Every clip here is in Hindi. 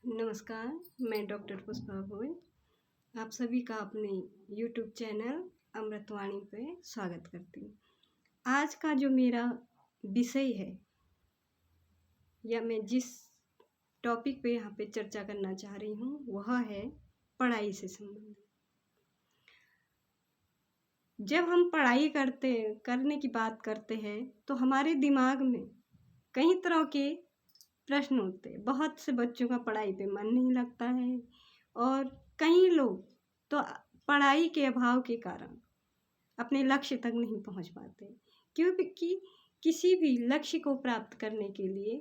नमस्कार, मैं डॉक्टर पुष्पा भोई। आप सभी का अपने यूट्यूब चैनल अमृतवाणी पे स्वागत करती हूँ। आज का जो मेरा विषय है या मैं जिस टॉपिक पे यहाँ पे चर्चा करना चाह रही हूँ वह है पढ़ाई से संबंधित। जब हम पढ़ाई करने की बात करते हैं तो हमारे दिमाग में कई तरह के प्रश्न होते हैं। बहुत से बच्चों का पढ़ाई पे मन नहीं लगता है और कई लोग तो पढ़ाई के अभाव के कारण अपने लक्ष्य तक नहीं पहुंच पाते, क्योंकि किसी भी लक्ष्य को प्राप्त करने के लिए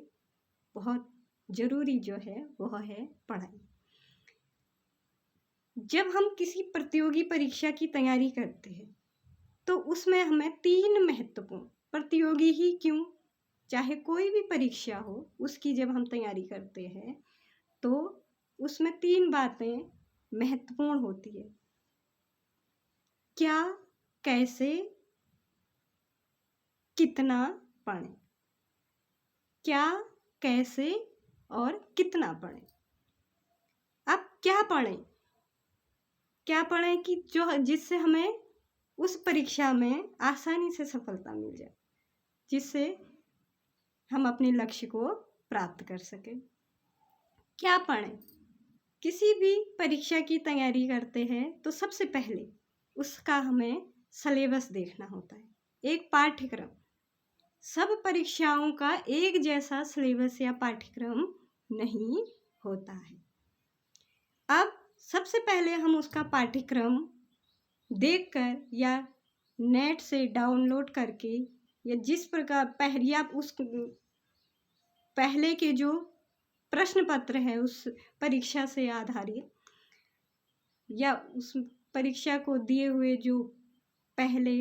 बहुत ज़रूरी जो है वह है पढ़ाई। जब हम किसी प्रतियोगी परीक्षा की तैयारी करते हैं तो उसमें हमें 3 महत्वपूर्ण, प्रतियोगी ही क्यों, चाहे कोई भी परीक्षा हो, उसकी जब हम तैयारी करते हैं तो उसमें 3 बातें महत्वपूर्ण होती है। क्या, कैसे, कितना पढ़ें। क्या, कैसे और कितना पढ़ें। अब क्या पढ़ें? क्या पढ़ें कि जिससे हमें उस परीक्षा में आसानी से सफलता मिल जाए, जिससे हम अपने लक्ष्य को प्राप्त कर सकें। क्या पढ़ें? किसी भी परीक्षा की तैयारी करते हैं तो सबसे पहले उसका हमें सिलेबस देखना होता है, एक पाठ्यक्रम। सब परीक्षाओं का एक जैसा सिलेबस या पाठ्यक्रम नहीं होता है। अब सबसे पहले हम उसका पाठ्यक्रम देखकर या नेट से डाउनलोड करके या जिस प्रकार या उस पहले के जो प्रश्न पत्र है उस परीक्षा से आधारित या उस परीक्षा को दिए हुए जो पहले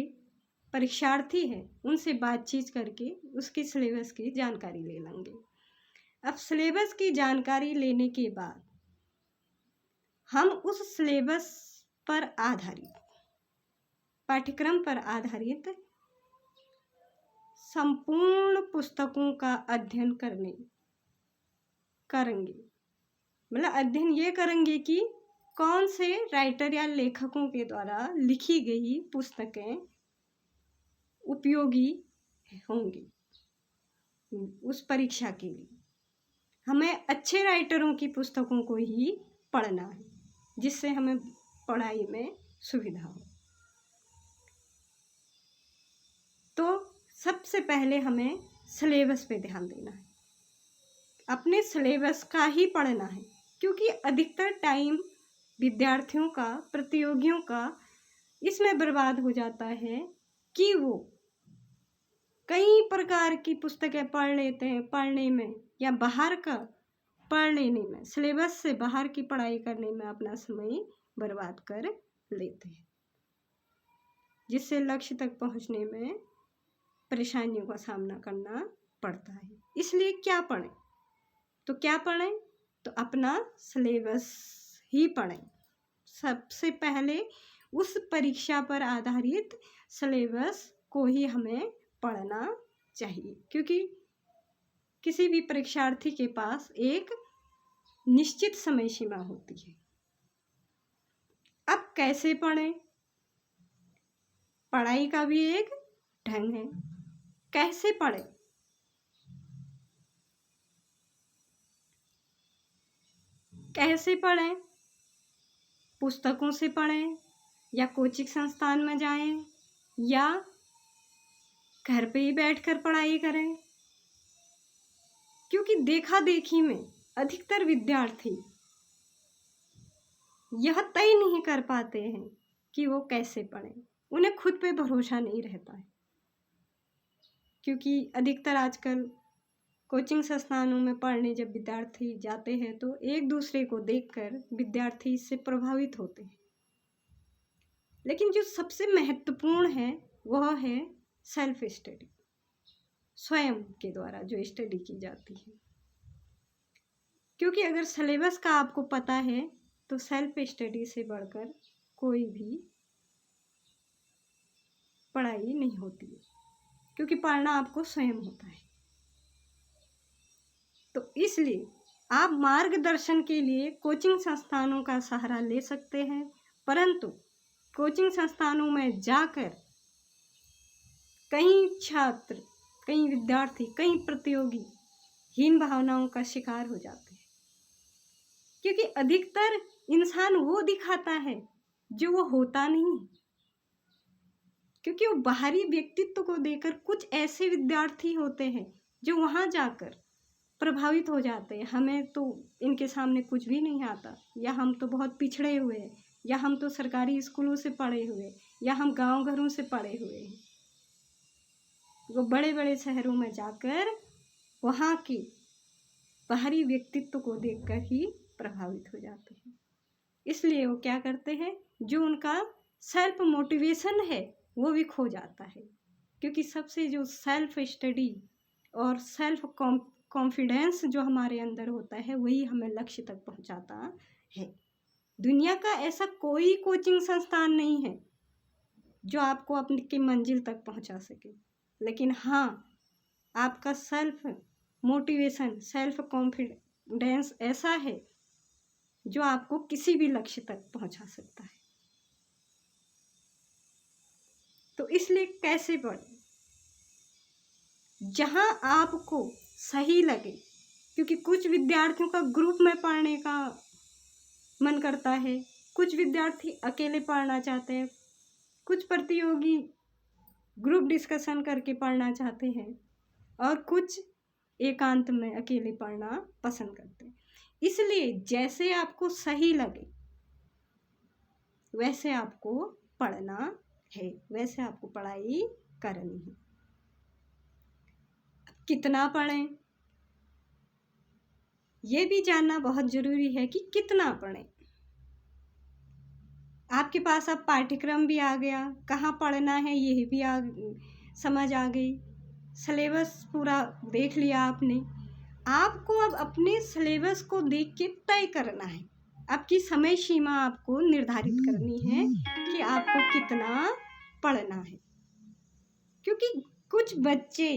परीक्षार्थी है उनसे बातचीत करके उसकी सिलेबस की जानकारी ले लेंगे। अब सिलेबस की जानकारी लेने के बाद हम उस सिलेबस पर आधारित, पाठ्यक्रम पर आधारित संपूर्ण पुस्तकों का अध्ययन करेंगे। मतलब अध्ययन ये करेंगे कि कौन से राइटर या लेखकों के द्वारा लिखी गई पुस्तकें उपयोगी होंगी उस परीक्षा के लिए। हमें अच्छे राइटरों की पुस्तकों को ही पढ़ना है, जिससे हमें पढ़ाई में सुविधा हो। तो सबसे पहले हमें सिलेबस पे ध्यान देना है, अपने सिलेबस का ही पढ़ना है, क्योंकि अधिकतर टाइम विद्यार्थियों का, प्रतियोगियों का इसमें बर्बाद हो जाता है कि वो कई प्रकार की पुस्तकें पढ़ लेते हैं पढ़ने में या बाहर का पढ़ लेने में, सिलेबस से बाहर की पढ़ाई करने में अपना समय बर्बाद कर लेते हैं, जिससे लक्ष्य तक पहुंचने में परेशानियों का सामना करना पड़ता है। इसलिए क्या पढ़ें? तो क्या पढ़ें? तो अपना सिलेबस ही पढ़ें। सबसे पहले उस परीक्षा पर आधारित सिलेबस को ही हमें पढ़ना चाहिए, क्योंकि किसी भी परीक्षार्थी के पास एक निश्चित समय सीमा होती है। अब कैसे पढ़ें? पढ़ाई का भी एक ढंग है। कैसे पढ़ें? कैसे पढ़ें? पुस्तकों से पढ़ें या कोचिंग संस्थान में जाएं या घर पे ही बैठकर पढ़ाई करें, क्योंकि देखा देखी में अधिकतर विद्यार्थी यह तय नहीं कर पाते हैं कि वो कैसे पढ़ें। उन्हें खुद पे भरोसा नहीं रहता है, क्योंकि अधिकतर आजकल कोचिंग संस्थानों में पढ़ने जब विद्यार्थी जाते हैं तो एक दूसरे को देखकर विद्यार्थी इससे प्रभावित होते हैं। लेकिन जो सबसे महत्वपूर्ण है वह है सेल्फ स्टडी, स्वयं के द्वारा जो स्टडी की जाती है। क्योंकि अगर सिलेबस का आपको पता है तो सेल्फ स्टडी से बढ़कर कोई भी पढ़ाई नहीं होती है, क्योंकि पढ़ना आपको स्वयं होता है। तो इसलिए आप मार्गदर्शन के लिए कोचिंग संस्थानों का सहारा ले सकते हैं, परंतु कोचिंग संस्थानों में जाकर कई छात्र, कई विद्यार्थी, कई प्रतियोगी हीन भावनाओं का शिकार हो जाते हैं, क्योंकि अधिकतर इंसान वो दिखाता है जो वो होता नहीं है। क्योंकि वो बाहरी व्यक्तित्व को देखकर कुछ ऐसे विद्यार्थी होते हैं जो वहाँ जाकर प्रभावित हो जाते हैं, हमें तो इनके सामने कुछ भी नहीं आता, या हम तो बहुत पिछड़े हुए हैं, या हम तो सरकारी स्कूलों से पढ़े हुए, या हम गांव घरों से पढ़े हुए हैं। वो बड़े बड़े शहरों में जाकर वहाँ के बाहरी व्यक्तित्व को देखकर ही प्रभावित हो जाते हैं। इसलिए वो क्या करते हैं, जो उनका सेल्फ मोटिवेशन है वो भी खो जाता है, क्योंकि सबसे जो सेल्फ स्टडी और सेल्फ कॉन्फिडेंस जो हमारे अंदर होता है वही हमें लक्ष्य तक पहुंचाता है। दुनिया का ऐसा कोई कोचिंग संस्थान नहीं है जो आपको अपनी की मंजिल तक पहुंचा सके, लेकिन हाँ, आपका सेल्फ मोटिवेशन, सेल्फ कॉन्फिडेंस ऐसा है जो आपको किसी भी लक्ष्य तक पहुंचा सकता है। तो इसलिए कैसे पढ़ें, जहां आपको सही लगे, क्योंकि कुछ विद्यार्थियों का ग्रुप में पढ़ने का मन करता है, कुछ विद्यार्थी अकेले पढ़ना चाहते हैं, कुछ प्रतियोगी ग्रुप डिस्कशन करके पढ़ना चाहते हैं, और कुछ एकांत में अकेले पढ़ना पसंद करते हैं। इसलिए जैसे आपको सही लगे वैसे आपको पढ़ना है, वैसे आपको पढ़ाई करनी है। कितना पढ़ें, ये भी जानना बहुत जरूरी है कि कितना पढ़ें। आपके पास अब पाठ्यक्रम भी आ गया, कहाँ पढ़ना है ये भी समझ आ गई, सिलेबस पूरा देख लिया आपने। आपको अब अपने सिलेबस को देख के तय करना है, आपकी समय सीमा आपको निर्धारित करनी है कि आपको कितना पढ़ना है। क्योंकि कुछ बच्चे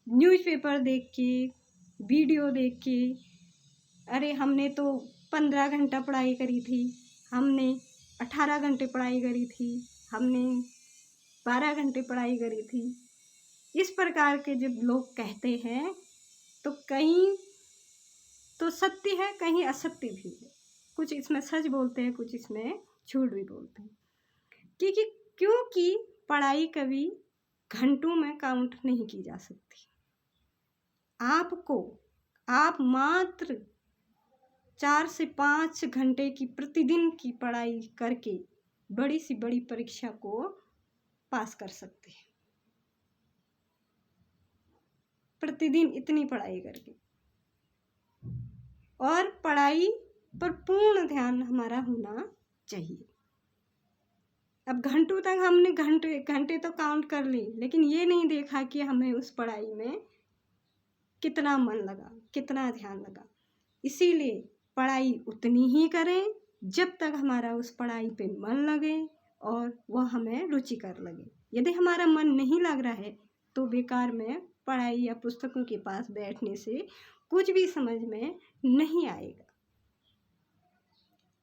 न्यूज़पेपर देख के, वीडियो देख के, अरे हमने तो 15 घंटा पढ़ाई करी थी, हमने 18 घंटे पढ़ाई करी थी, हमने 12 घंटे पढ़ाई करी थी, इस प्रकार के जब लोग कहते हैं तो कहीं तो सत्य है, कहीं असत्य भी है। कुछ इसमें सच बोलते हैं, कुछ इसमें झूठ भी बोलते हैं। क्योंकि पढ़ाई कभी घंटों में काउंट नहीं की जा सकती। आप मात्र 4 से 5 घंटे की प्रतिदिन की पढ़ाई करके बड़ी से बड़ी परीक्षा को पास कर सकते हैं, प्रतिदिन इतनी पढ़ाई करके। और पढ़ाई पर पूर्ण ध्यान हमारा होना चाहिए। अब घंटों तक हमने घंटे तो काउंट कर ली, लेकिन ये नहीं देखा कि हमें उस पढ़ाई में कितना मन लगा, कितना ध्यान लगा। इसीलिए पढ़ाई उतनी ही करें जब तक हमारा उस पढ़ाई पे मन लगे और वह हमें रुचिकर लगे। यदि हमारा मन नहीं लग रहा है तो बेकार में पढ़ाई या पुस्तकों के पास बैठने से कुछ भी समझ में नहीं आएगा।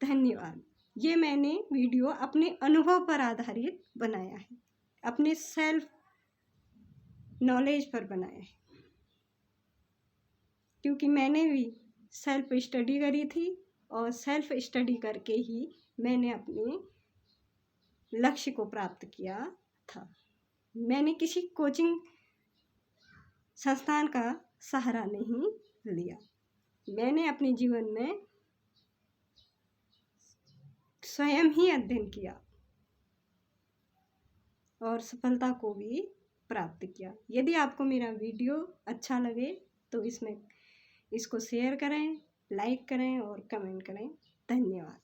धन्यवाद। ये मैंने वीडियो अपने अनुभव पर आधारित बनाया है, अपने सेल्फ नॉलेज पर बनाया है, क्योंकि मैंने भी सेल्फ स्टडी करी थी और सेल्फ स्टडी करके ही मैंने अपने लक्ष्य को प्राप्त किया था। मैंने किसी कोचिंग संस्थान का सहारा नहीं लिया। मैंने अपने जीवन में स्वयं ही अध्ययन किया और सफलता को भी प्राप्त किया। यदि आपको मेरा वीडियो अच्छा लगे तो इसको शेयर करें, लाइक करें और कमेंट करें। धन्यवाद।